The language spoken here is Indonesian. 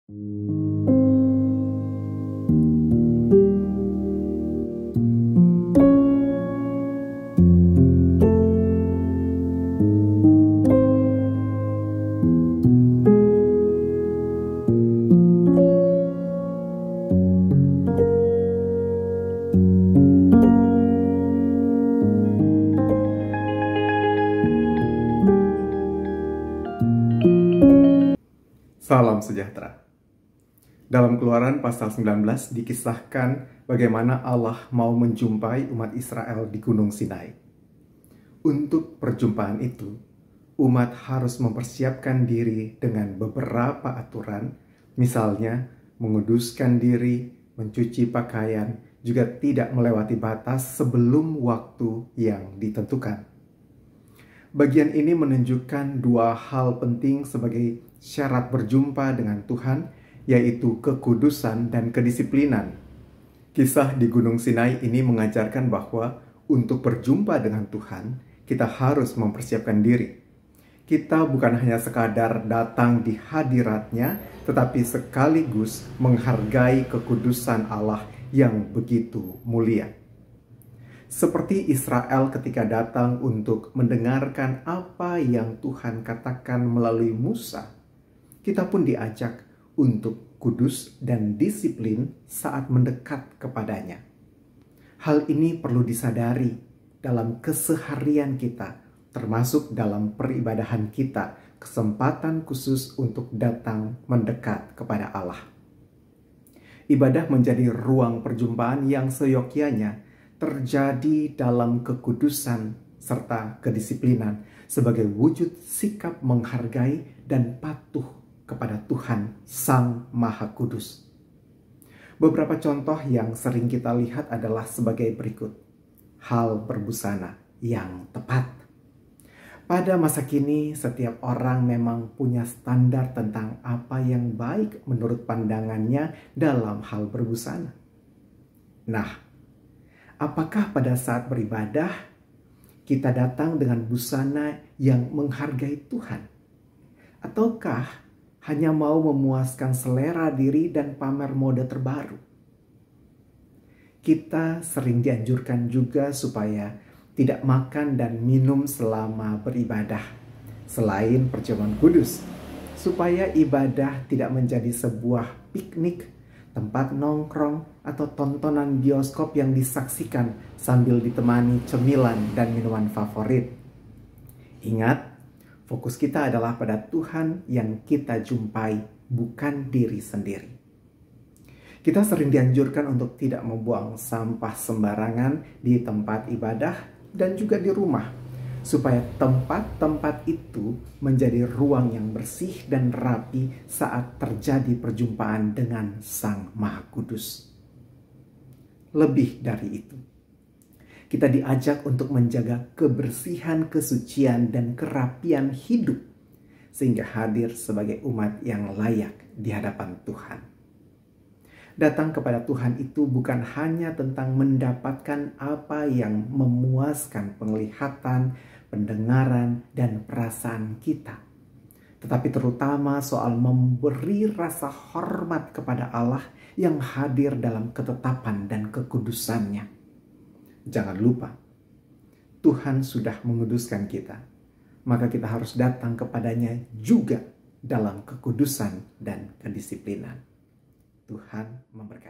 Salam sejahtera. Dalam Keluaran pasal 19 dikisahkan bagaimana Allah mau menjumpai umat Israel di Gunung Sinai. Untuk perjumpaan itu, umat harus mempersiapkan diri dengan beberapa aturan, misalnya menguduskan diri, mencuci pakaian, juga tidak melewati batas sebelum waktu yang ditentukan. Bagian ini menunjukkan dua hal penting sebagai syarat berjumpa dengan Tuhan, yaitu kekudusan dan kedisiplinan. Kisah di Gunung Sinai ini mengajarkan bahwa untuk berjumpa dengan Tuhan, kita harus mempersiapkan diri. Kita bukan hanya sekadar datang di hadiratnya, tetapi sekaligus menghargai kekudusan Allah yang begitu mulia. Seperti Israel ketika datang untuk mendengarkan apa yang Tuhan katakan melalui Musa, kita pun diajak untuk kudus dan disiplin saat mendekat kepadanya. Hal ini perlu disadari dalam keseharian kita, termasuk dalam peribadahan kita, kesempatan khusus untuk datang mendekat kepada Allah. Ibadah menjadi ruang perjumpaan yang seyogyanya terjadi dalam kekudusan serta kedisiplinan sebagai wujud sikap menghargai dan patuh kepada Tuhan Sang Maha Kudus. Beberapa contoh yang sering kita lihat adalah sebagai berikut. Hal berbusana yang tepat. Pada masa kini, setiap orang memang punya standar tentang apa yang baik menurut pandangannya dalam hal berbusana. Nah, apakah pada saat beribadah, kita datang dengan busana yang menghargai Tuhan? Ataukah hanya mau memuaskan selera diri dan pamer mode terbaru? Kita sering dianjurkan juga supaya tidak makan dan minum selama beribadah, selain perjamuan kudus, supaya ibadah tidak menjadi sebuah piknik, tempat nongkrong, atau tontonan bioskop yang disaksikan sambil ditemani cemilan dan minuman favorit. Ingat, fokus kita adalah pada Tuhan yang kita jumpai, bukan diri sendiri. Kita sering dianjurkan untuk tidak membuang sampah sembarangan di tempat ibadah dan juga di rumah, supaya tempat-tempat itu menjadi ruang yang bersih dan rapi saat terjadi perjumpaan dengan Sang Maha Kudus. Lebih dari itu, kita diajak untuk menjaga kebersihan, kesucian, dan kerapian hidup, sehingga hadir sebagai umat yang layak di hadapan Tuhan. Datang kepada Tuhan itu bukan hanya tentang mendapatkan apa yang memuaskan penglihatan, pendengaran, dan perasaan kita, tetapi terutama soal memberi rasa hormat kepada Allah yang hadir dalam ketetapan dan kekudusannya. Jangan lupa, Tuhan sudah menguduskan kita, maka kita harus datang kepadanya juga dalam kekudusan dan kedisiplinan. Tuhan memberkati.